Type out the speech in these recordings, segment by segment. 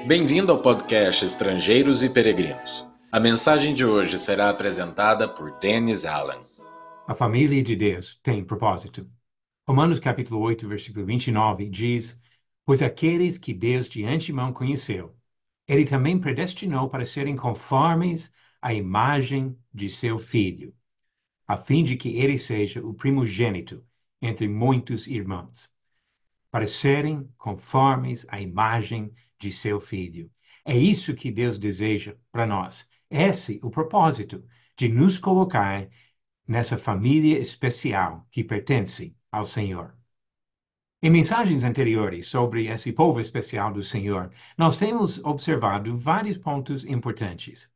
Bem-vindo ao podcast Estrangeiros e Peregrinos. A mensagem de hoje será apresentada por Dennis Allen. A família de Deus tem propósito. Romanos capítulo 8, versículo 29 diz: Pois aqueles que Deus de antemão conheceu, ele também predestinou para serem conformes à imagem de seu Filho, a fim de que ele seja o primogênito entre muitos irmãos, para serem conformes à imagem de seu Filho. É isso que Deus deseja para nós. Esse é o propósito de nos colocar nessa família especial que pertence ao Senhor. Em mensagens anteriores sobre esse povo especial do Senhor, nós temos observado vários pontos importantes.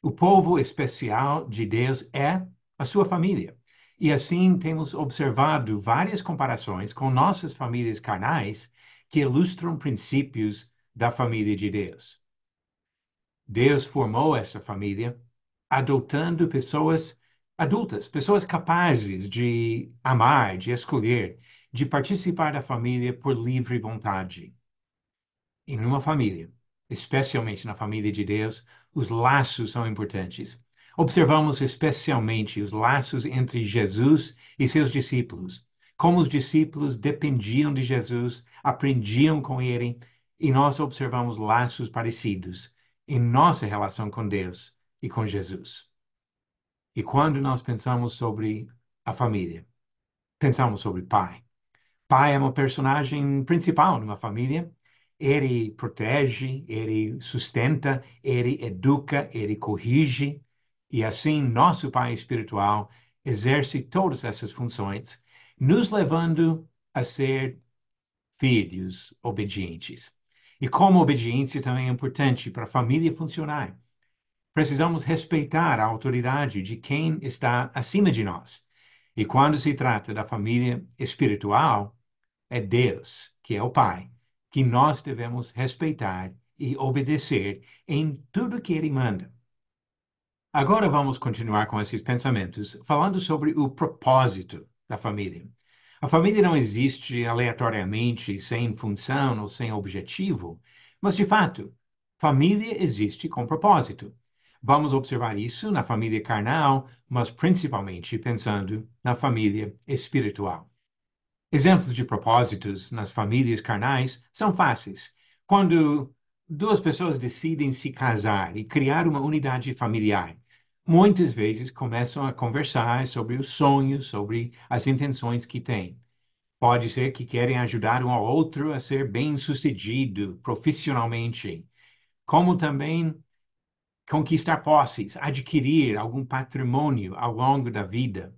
O povo especial de Deus é a sua família. E assim temos observado várias comparações com nossas famílias carnais que ilustram princípios da família de Deus. Deus formou esta família adotando pessoas adultas, pessoas capazes de amar, de escolher, de participar da família por livre vontade. E numa família, especialmente na família de Deus, os laços são importantes. Observamos especialmente os laços entre Jesus e seus discípulos, como os discípulos dependiam de Jesus, aprendiam com ele, e nós observamos laços parecidos em nossa relação com Deus e com Jesus. E quando nós pensamos sobre a família, pensamos sobre pai. Pai é uma personagem principal numa família. Ele protege, ele sustenta, ele educa, ele corrige. E assim, nosso pai espiritual exerce todas essas funções, nos levando a ser filhos obedientes. E como obediência também é importante para a família funcionar, precisamos respeitar a autoridade de quem está acima de nós. E quando se trata da família espiritual, é Deus, que é o Pai, que nós devemos respeitar e obedecer em tudo que Ele manda. Agora vamos continuar com esses pensamentos, falando sobre o propósito da família. A família não existe aleatoriamente, sem função ou sem objetivo, mas, de fato, família existe com propósito. Vamos observar isso na família carnal, mas principalmente pensando na família espiritual. Exemplos de propósitos nas famílias carnais são fáceis. Quando duas pessoas decidem se casar e criar uma unidade familiar, muitas vezes começam a conversar sobre os sonhos, sobre as intenções que têm. Pode ser que querem ajudar um ao outro a ser bem-sucedido profissionalmente, como também conquistar posses, adquirir algum patrimônio ao longo da vida.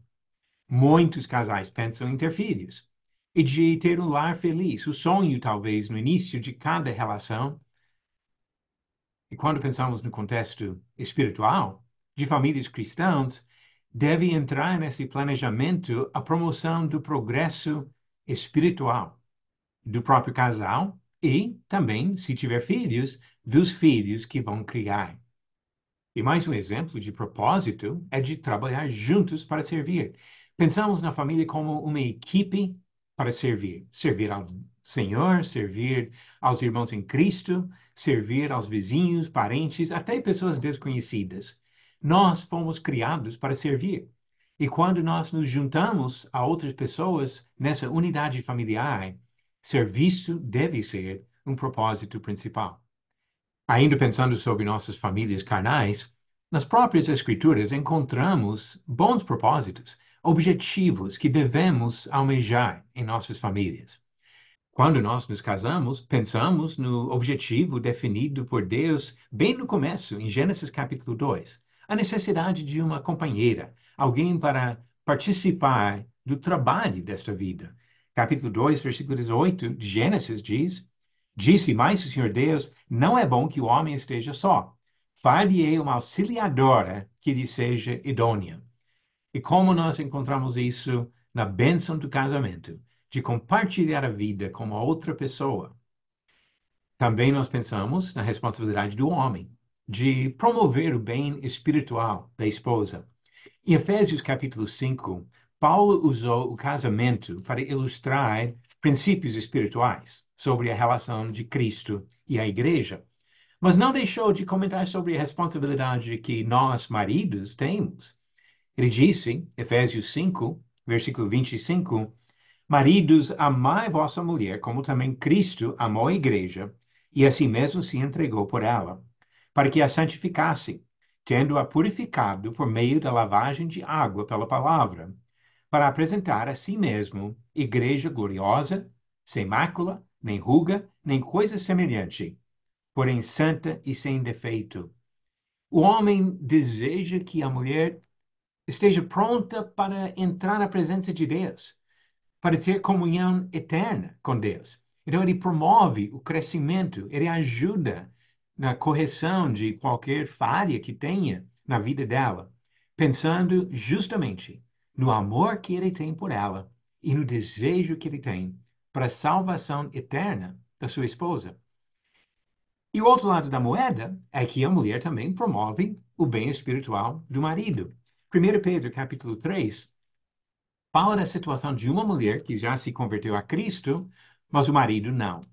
Muitos casais pensam em ter filhos e de ter um lar feliz, o sonho, talvez, no início de cada relação. E quando pensamos no contexto espiritual, de famílias cristãs, deve entrar nesse planejamento a promoção do progresso espiritual do próprio casal e também, se tiver filhos, dos filhos que vão criar. E mais um exemplo de propósito é de trabalhar juntos para servir. Pensamos na família como uma equipe para servir. Servir ao Senhor, servir aos irmãos em Cristo, servir aos vizinhos, parentes, até pessoas desconhecidas. Nós fomos criados para servir. E quando nós nos juntamos a outras pessoas nessa unidade familiar, serviço deve ser um propósito principal. Ainda pensando sobre nossas famílias carnais, nas próprias Escrituras encontramos bons propósitos, objetivos que devemos almejar em nossas famílias. Quando nós nos casamos, pensamos no objetivo definido por Deus bem no começo, em Gênesis capítulo 2, a necessidade de uma companheira, alguém para participar do trabalho desta vida. Capítulo 2, versículo 18 de Gênesis diz: Disse mais o Senhor Deus: Não é bom que o homem esteja só. Far-lhe-ei uma auxiliadora que lhe seja idônea. E como nós encontramos isso na bênção do casamento, de compartilhar a vida com a outra pessoa. Também nós pensamos na responsabilidade do homem, de promover o bem espiritual da esposa. Em Efésios capítulo 5, Paulo usou o casamento para ilustrar princípios espirituais sobre a relação de Cristo e a igreja. Mas não deixou de comentar sobre a responsabilidade que nós, maridos, temos. Ele disse, Efésios 5, versículo 25, maridos, amai vossa mulher, como também Cristo amou a igreja, e a si mesmo se entregou por ela, para que a santificasse, tendo-a purificado por meio da lavagem de água pela palavra, para apresentar a si mesmo igreja gloriosa, sem mácula, nem ruga, nem coisa semelhante, porém santa e sem defeito. O homem deseja que a mulher esteja pronta para entrar na presença de Deus, para ter comunhão eterna com Deus. Então, ele promove o crescimento, ele ajuda na correção de qualquer falha que tenha na vida dela, pensando justamente no amor que ele tem por ela e no desejo que ele tem para a salvação eterna da sua esposa. E o outro lado da moeda é que a mulher também promove o bem espiritual do marido. 1 Pedro, capítulo 3, fala da situação de uma mulher que já se converteu a Cristo, mas o marido não.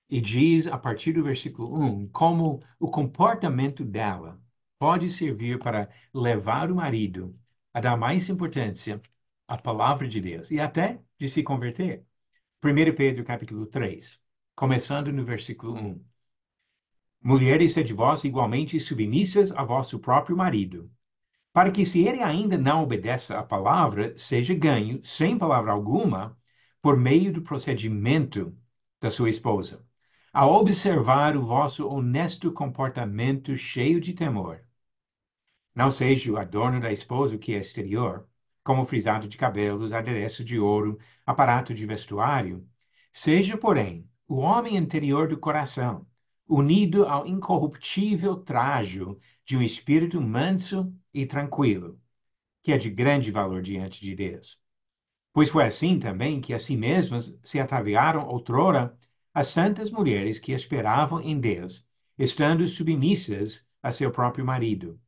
E diz, a partir do versículo 1, como o comportamento dela pode servir para levar o marido a dar mais importância à palavra de Deus e até de se converter. 1 Pedro, capítulo 3, começando no versículo 1. Mulheres, sede vós igualmente submissas a vosso próprio marido, para que, se ele ainda não obedeça à palavra, seja ganho, sem palavra alguma, por meio do procedimento da sua esposa, a observar o vosso honesto comportamento cheio de temor. Não seja o adorno da esposa o que é exterior, como frisado de cabelos, adereço de ouro, aparato de vestuário. Seja, porém, o homem interior do coração, unido ao incorruptível trajo de um espírito manso e tranquilo, que é de grande valor diante de Deus. Pois foi assim também que a si mesmas se ataviaram outrora as santas mulheres que esperavam em Deus, estando submissas a seu próprio marido,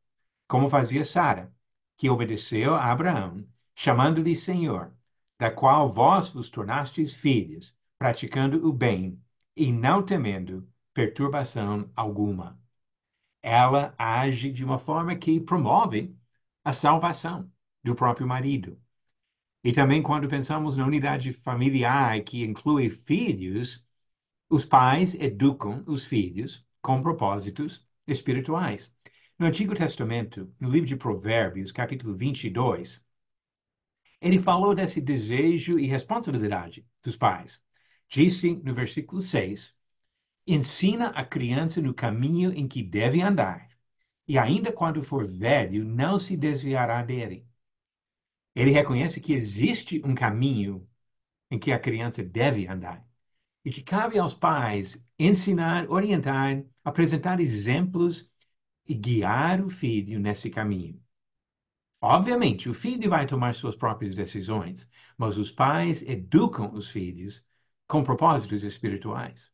como fazia Sara, que obedeceu a Abraão, chamando-lhe Senhor, da qual vós vos tornastes filhos, praticando o bem e não temendo perturbação alguma. Ela age de uma forma que promove a salvação do próprio marido. E também quando pensamos na unidade familiar que inclui filhos, os pais educam os filhos com propósitos espirituais. No Antigo Testamento, no livro de Provérbios, capítulo 22, ele falou desse desejo e responsabilidade dos pais. Disse no versículo 6, ensina a criança no caminho em que deve andar, e ainda quando for velho, não se desviará dele. Ele reconhece que existe um caminho em que a criança deve andar e que cabe aos pais ensinar, orientar, apresentar exemplos e guiar o filho nesse caminho. Obviamente, o filho vai tomar suas próprias decisões, mas os pais educam os filhos com propósitos espirituais.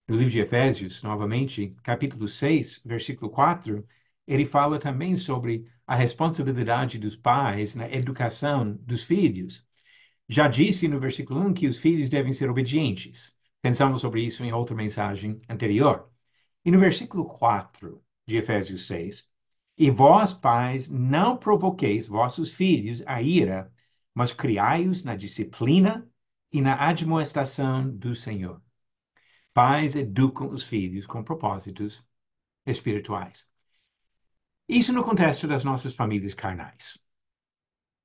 No livro de Efésios, novamente, capítulo 6, versículo 4, ele fala também sobre a responsabilidade dos pais na educação dos filhos. Já disse no versículo 1 que os filhos devem ser obedientes. Pensamos sobre isso em outra mensagem anterior. E no versículo 4 de Efésios 6, e vós, pais, não provoqueis vossos filhos a ira, mas criai-os na disciplina e na admoestação do Senhor. Pais educam os filhos com propósitos espirituais. Isso no contexto das nossas famílias carnais.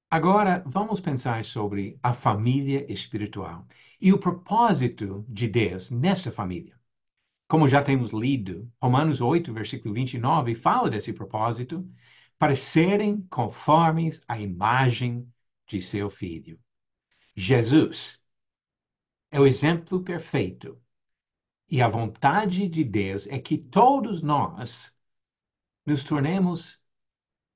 Agora, vamos pensar sobre a família espiritual e o propósito de Deus nesta família. Como já temos lido, Romanos 8, versículo 29, fala desse propósito para serem conformes à imagem de seu Filho. Jesus é o exemplo perfeito e a vontade de Deus é que todos nós nos tornemos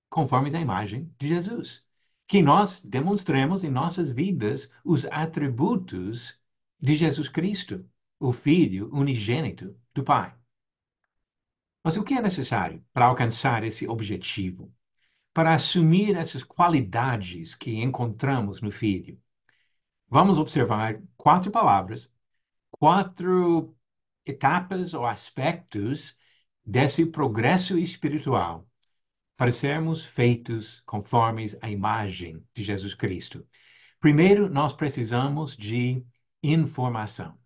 conformes à imagem de Jesus. Que nós demonstremos em nossas vidas os atributos de Jesus Cristo, o Filho unigênito do Pai. Mas o que é necessário para alcançar esse objetivo? Para assumir essas qualidades que encontramos no Filho? Vamos observar quatro palavras, quatro etapas ou aspectos desse progresso espiritual para sermos feitos conformes à imagem de Jesus Cristo. Primeiro, nós precisamos de informação.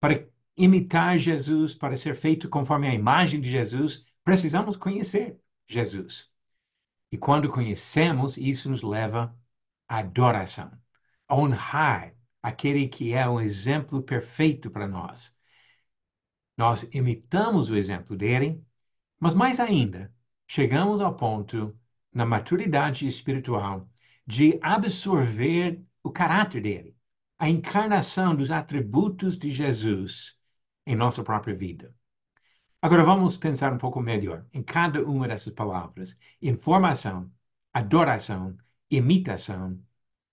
Para imitar Jesus, para ser feito conforme a imagem de Jesus, precisamos conhecer Jesus. E quando conhecemos, isso nos leva à adoração, a honrar aquele que é o exemplo perfeito para nós. Nós imitamos o exemplo dele, mas mais ainda, chegamos ao ponto, na maturidade espiritual, de absorver o caráter dele, a encarnação dos atributos de Jesus em nossa própria vida. Agora vamos pensar um pouco melhor em cada uma dessas palavras: informação, adoração, imitação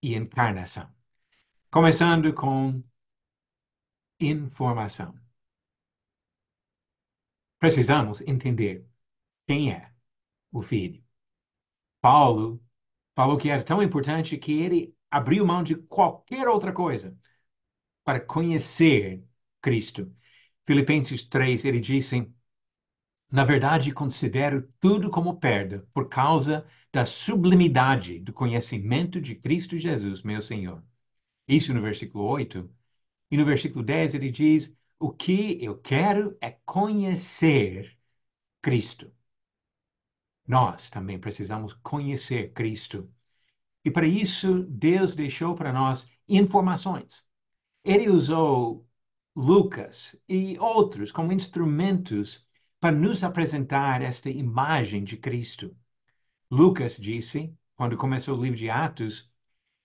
e encarnação. Começando com informação. Precisamos entender quem é o Filho. Paulo falou que era tão importante que ele abriu mão de qualquer outra coisa para conhecer Cristo. Filipenses 3, ele disse: na verdade, considero tudo como perda por causa da sublimidade do conhecimento de Cristo Jesus, meu Senhor. Isso no versículo 8. E no versículo 10 ele diz: o que eu quero é conhecer Cristo. Nós também precisamos conhecer Cristo. E para isso, Deus deixou para nós informações. Ele usou Lucas e outros como instrumentos para nos apresentar esta imagem de Cristo. Lucas disse, quando começou o livro de Atos,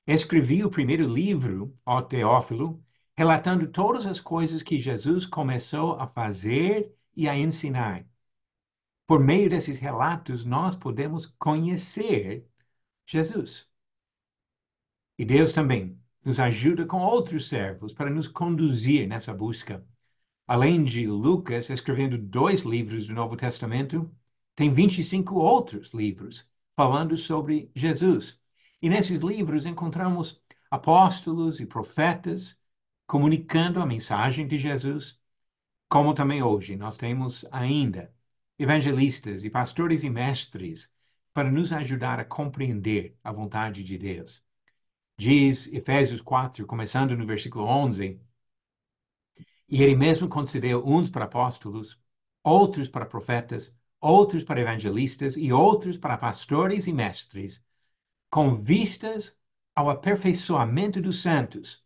escrevi o primeiro livro, ó Teófilo, relatando todas as coisas que Jesus começou a fazer e a ensinar. Por meio desses relatos, nós podemos conhecer Jesus. E Deus também nos ajuda com outros servos para nos conduzir nessa busca. Além de Lucas escrevendo 2 livros do Novo Testamento, tem 25 outros livros falando sobre Jesus. E nesses livros encontramos apóstolos e profetas comunicando a mensagem de Jesus, como também hoje nós temos ainda evangelistas e pastores e mestres para nos ajudar a compreender a vontade de Deus. Diz Efésios 4, começando no versículo 11, e ele mesmo concedeu uns para apóstolos, outros para profetas, outros para evangelistas e outros para pastores e mestres, com vistas ao aperfeiçoamento dos santos,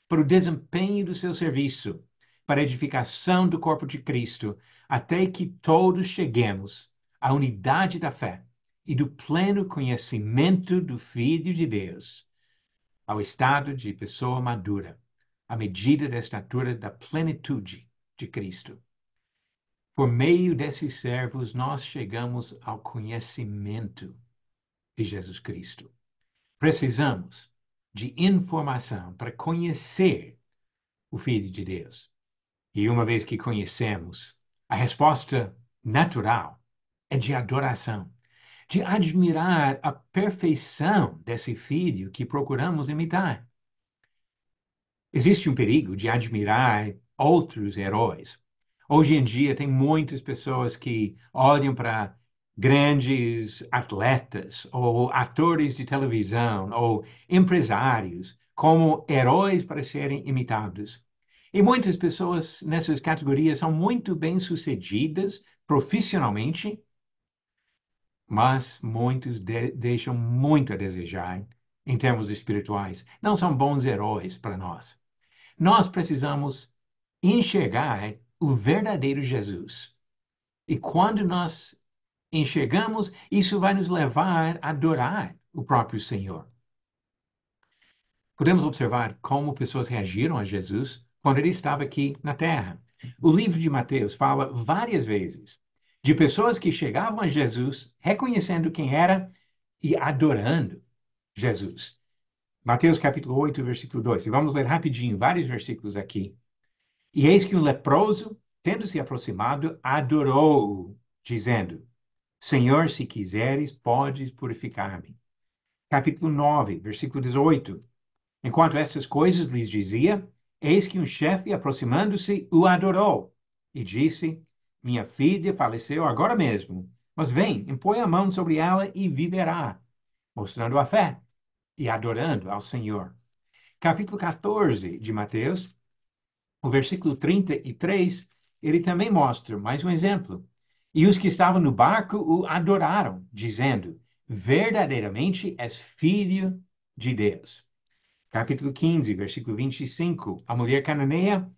para o desempenho do seu serviço, para a edificação do corpo de Cristo, até que todos cheguemos à unidade da fé e do pleno conhecimento do Filho de Deus, ao estado de pessoa madura, à medida da estatura da plenitude de Cristo. Por meio desses servos, nós chegamos ao conhecimento de Jesus Cristo. Precisamos de informação para conhecer o Filho de Deus. E uma vez que conhecemos, a resposta natural é de adoração, de admirar a perfeição desse Filho que procuramos imitar. Existe um perigo de admirar outros heróis. Hoje em dia, tem muitas pessoas que olham para grandes atletas, ou atores de televisão, ou empresários, como heróis para serem imitados. E muitas pessoas nessas categorias são muito bem-sucedidas profissionalmente, mas muitos deixam muito a desejar em termos espirituais. Não são bons heróis para nós. Nós precisamos enxergar o verdadeiro Jesus. E quando nós enxergamos, isso vai nos levar a adorar o próprio Senhor. Podemos observar como pessoas reagiram a Jesus quando ele estava aqui na terra. O livro de Mateus fala várias vezes de pessoas que chegavam a Jesus reconhecendo quem era e adorando Jesus. Mateus capítulo 8, versículo 2. E vamos ler rapidinho vários versículos aqui. E eis que um leproso, tendo se aproximado, adorou-o, dizendo: Senhor, se quiseres, podes purificar-me. Capítulo 9, versículo 18. Enquanto estas coisas lhes dizia, eis que um chefe, aproximando-se, o adorou e disse: minha filha faleceu agora mesmo, mas vem, impõe a mão sobre ela e viverá, mostrando a fé e adorando ao Senhor. Capítulo 14 de Mateus, o versículo 33, ele também mostra mais um exemplo. E os que estavam no barco o adoraram, dizendo: verdadeiramente és filho de Deus. Capítulo 15, versículo 25, a mulher cananeia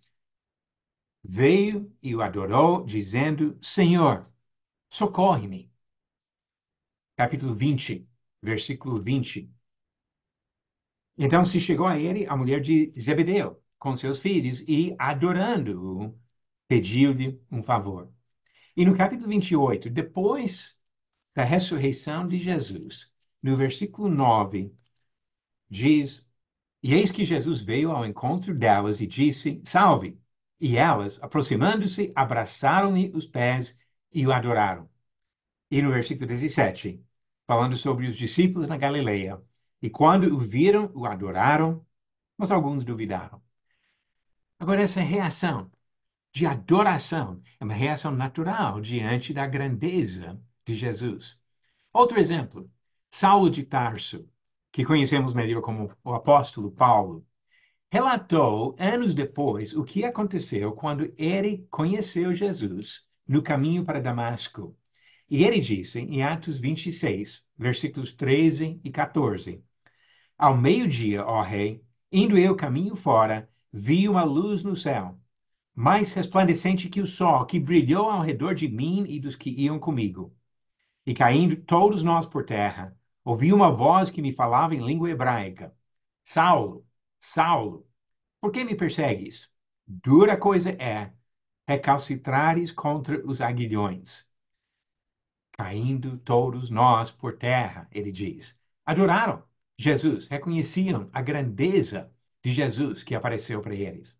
veio e o adorou, dizendo: Senhor, socorre-me. Capítulo 20, versículo 20. Então se chegou a ele a mulher de Zebedeu, com seus filhos, e adorando-o, pediu-lhe um favor. E no capítulo 28, depois da ressurreição de Jesus, no versículo 9, diz: E eis que Jesus veio ao encontro delas e disse: Salve! E elas, aproximando-se, abraçaram-lhe os pés e o adoraram. E no versículo 17, falando sobre os discípulos na Galileia, e quando o viram, o adoraram, mas alguns duvidaram. Agora, essa reação de adoração é uma reação natural diante da grandeza de Jesus. Outro exemplo, Saulo de Tarso, que conhecemos melhor como o apóstolo Paulo, relatou anos depois o que aconteceu quando ele conheceu Jesus no caminho para Damasco. E ele disse em Atos 26, versículos 13 e 14: Ao meio-dia, ó rei, indo eu caminho fora, vi uma luz no céu, mais resplandecente que o sol, que brilhou ao redor de mim e dos que iam comigo. E caindo todos nós por terra, ouvi uma voz que me falava em língua hebraica: Saulo, Saulo, por que me persegues? Dura coisa é recalcitrares contra os aguilhões. Caindo todos nós por terra, ele diz. Adoraram Jesus, reconheciam a grandeza de Jesus que apareceu para eles.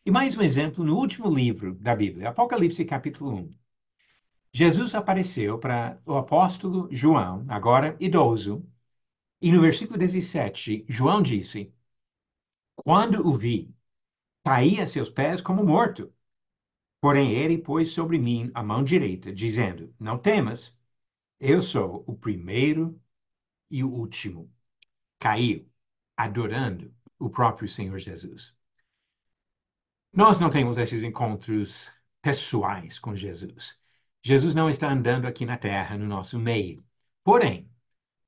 E mais um exemplo no último livro da Bíblia, Apocalipse capítulo 1. Jesus apareceu para o apóstolo João, agora idoso, e no versículo 17, João disse: Quando o vi, caí a seus pés como morto. Porém, ele pôs sobre mim a mão direita, dizendo: Não temas, eu sou o primeiro e o último. Caiu, adorando o próprio Senhor Jesus. Nós não temos esses encontros pessoais com Jesus. Jesus não está andando aqui na terra, no nosso meio. Porém,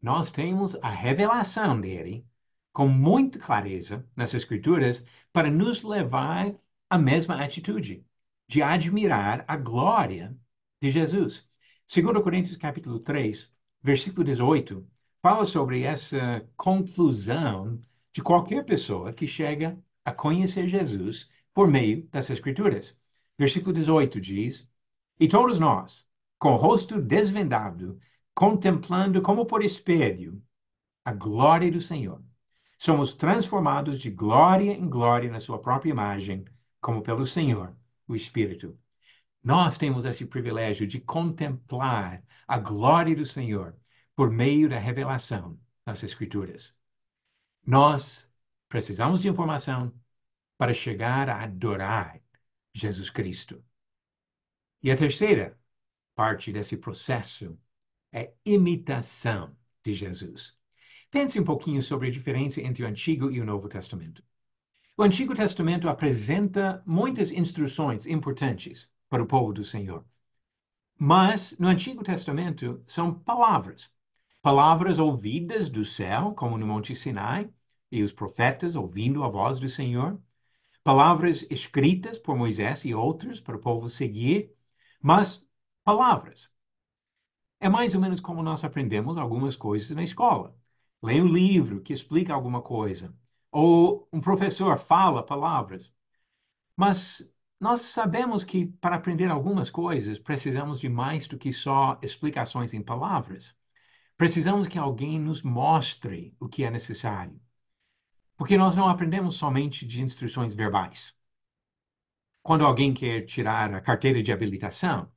nós temos a revelação dele com muita clareza nas Escrituras para nos levar à mesma atitude de admirar a glória de Jesus. 2 Coríntios capítulo 3, versículo 18, fala sobre essa conclusão de qualquer pessoa que chega a conhecer Jesus por meio das Escrituras. Versículo 18 diz: E todos nós, com o rosto desvendado, contemplando como por espelho a glória do Senhor, somos transformados de glória em glória na sua própria imagem, como pelo Senhor, o Espírito. Nós temos esse privilégio de contemplar a glória do Senhor por meio da revelação nas Escrituras. Nós precisamos de informação para chegar a adorar Jesus Cristo. E a terceira parte desse processo é imitação de Jesus. Pense um pouquinho sobre a diferença entre o Antigo e o Novo Testamento. O Antigo Testamento apresenta muitas instruções importantes para o povo do Senhor. Mas no Antigo Testamento são palavras. Palavras ouvidas do céu, como no Monte Sinai, e os profetas ouvindo a voz do Senhor. Palavras escritas por Moisés e outros para o povo seguir, mas palavras. É mais ou menos como nós aprendemos algumas coisas na escola. Lê um livro que explica alguma coisa, ou um professor fala palavras. Mas nós sabemos que para aprender algumas coisas precisamos de mais do que só explicações em palavras. Precisamos que alguém nos mostre o que é necessário. Porque nós não aprendemos somente de instruções verbais. Quando alguém quer tirar a carteira de habilitação,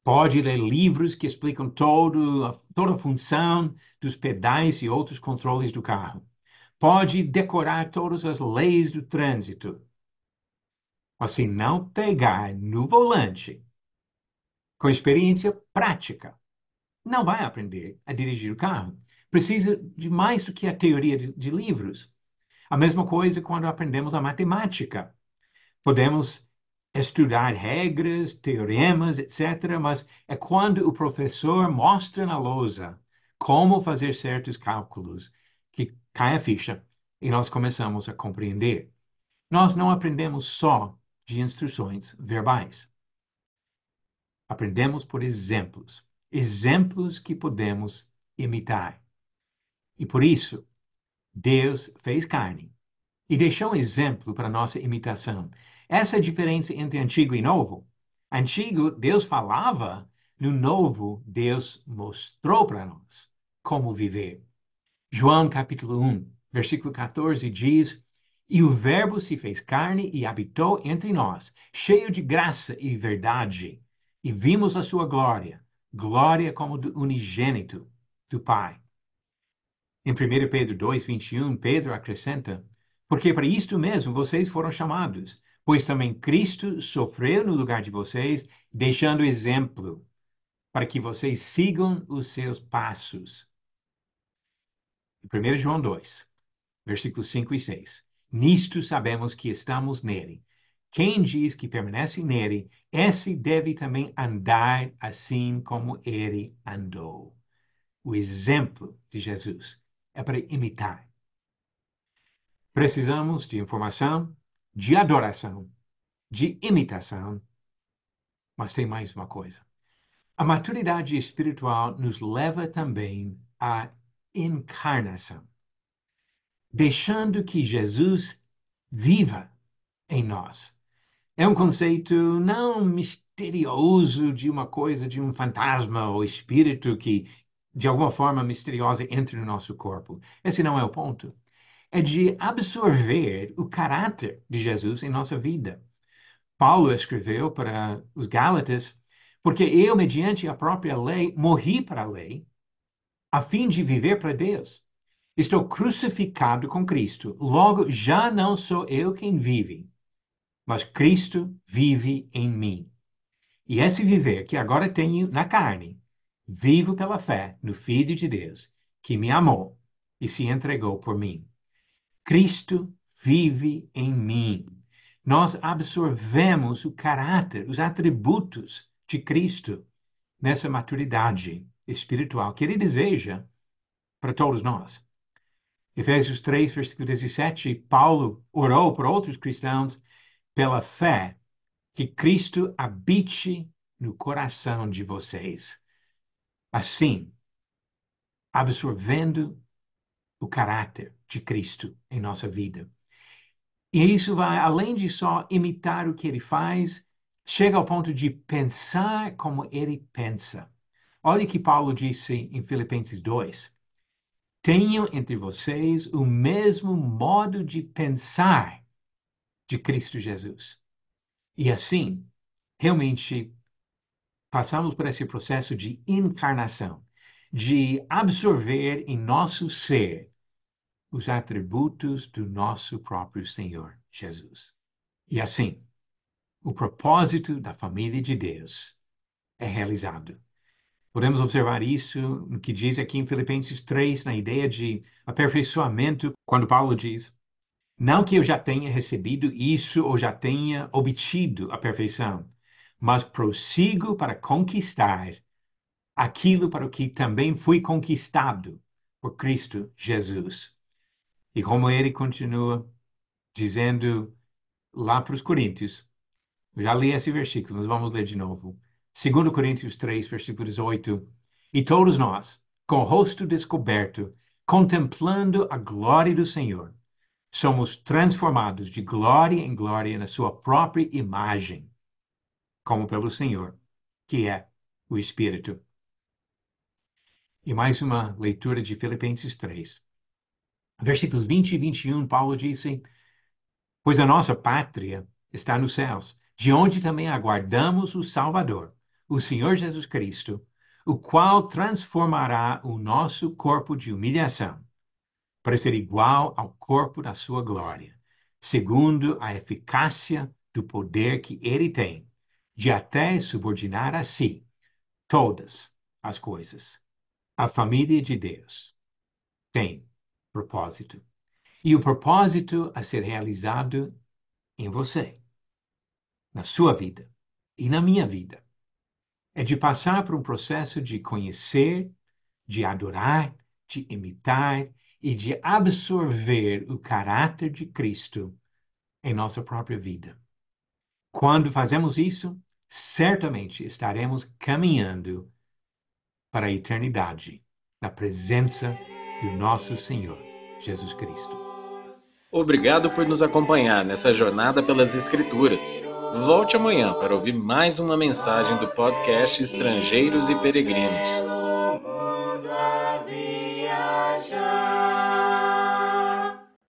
pode ler livros que explicam toda a função dos pedais e outros controles do carro. Pode decorar todas as leis do trânsito. Mas se não pegar no volante com experiência prática. Não vai aprender a dirigir o carro. Precisa de mais do que a teoria de livros. A mesma coisa quando aprendemos a matemática. Podemos estudar regras, teoremas, etc., mas é quando o professor mostra na lousa como fazer certos cálculos que cai a ficha e nós começamos a compreender. Nós não aprendemos só de instruções verbais. Aprendemos por exemplos, exemplos que podemos imitar. E por isso, Deus fez carne e deixou um exemplo para nossa imitação. Essa é a diferença entre antigo e novo. Antigo, Deus falava, no novo, Deus mostrou para nós como viver. João capítulo 1, versículo 14 diz: E o Verbo se fez carne e habitou entre nós, cheio de graça e verdade, e vimos a sua glória, glória como do unigênito do Pai. Em 1 Pedro 2:21, Pedro acrescenta: Porque para isto mesmo vocês foram chamados, pois também Cristo sofreu no lugar de vocês, deixando exemplo, para que vocês sigam os seus passos. Em 1 João 2, versículos 5 e 6. Nisto sabemos que estamos nele. Quem diz que permanece nele, esse deve também andar assim como ele andou. O exemplo de Jesus é para imitar. Precisamos de informação, de adoração, de imitação, mas tem mais uma coisa. A maturidade espiritual nos leva também à encarnação, deixando que Jesus viva em nós. É um conceito não misterioso de uma coisa, de um fantasma ou espírito que, de alguma forma misteriosa, entra no nosso corpo. Esse não é o ponto. É de absorver o caráter de Jesus em nossa vida. Paulo escreveu para os Gálatas, porque eu, mediante a própria lei, morri para a lei, a fim de viver para Deus. Estou crucificado com Cristo. Logo, já não sou eu quem vive, mas Cristo vive em mim. E esse viver que agora tenho na carne, vivo pela fé no Filho de Deus, que me amou e se entregou por mim. Cristo vive em mim. Nós absorvemos o caráter, os atributos de Cristo nessa maturidade espiritual que Ele deseja para todos nós. Efésios 3, versículo 17, Paulo orou por outros cristãos pela fé que Cristo habite no coração de vocês. Assim, absorvendo o caráter de Cristo em nossa vida. E isso vai, além de só imitar o que ele faz, chega ao ponto de pensar como ele pensa. Olha o que Paulo disse em Filipenses 2. Tenham entre vocês o mesmo modo de pensar de Cristo Jesus. E assim, realmente, passamos por esse processo de encarnação, de absorver em nosso ser os atributos do nosso próprio Senhor Jesus. E assim, o propósito da família de Deus é realizado. Podemos observar isso no que diz aqui em Filipenses 3, na ideia de aperfeiçoamento, quando Paulo diz: Não que eu já tenha recebido isso ou já tenha obtido a perfeição, mas prossigo para conquistar aquilo para o que também fui conquistado por Cristo Jesus. E como ele continua dizendo lá para os Coríntios, eu já li esse versículo, mas vamos ler de novo. 2 Coríntios 3, versículo 18. E todos nós, com o rosto descoberto, contemplando a glória do Senhor, somos transformados de glória em glória na sua própria imagem, como pelo Senhor, que é o Espírito. E mais uma leitura de Filipenses 3. Versículos 20 e 21, Paulo disse: Pois a nossa pátria está nos céus, de onde também aguardamos o Salvador, o Senhor Jesus Cristo, o qual transformará o nosso corpo de humilhação, para ser igual ao corpo da sua glória, segundo a eficácia do poder que ele tem, de até subordinar a si todas as coisas. A família de Deus tem propósito. E o propósito a ser realizado em você, na sua vida e na minha vida, é de passar por um processo de conhecer, de adorar, de imitar e de absorver o caráter de Cristo em nossa própria vida. Quando fazemos isso, certamente estaremos caminhando para a eternidade, na presença do nosso Senhor Jesus Cristo. Obrigado por nos acompanhar nessa jornada pelas Escrituras. Volte amanhã para ouvir mais uma mensagem do podcast Estrangeiros e Peregrinos.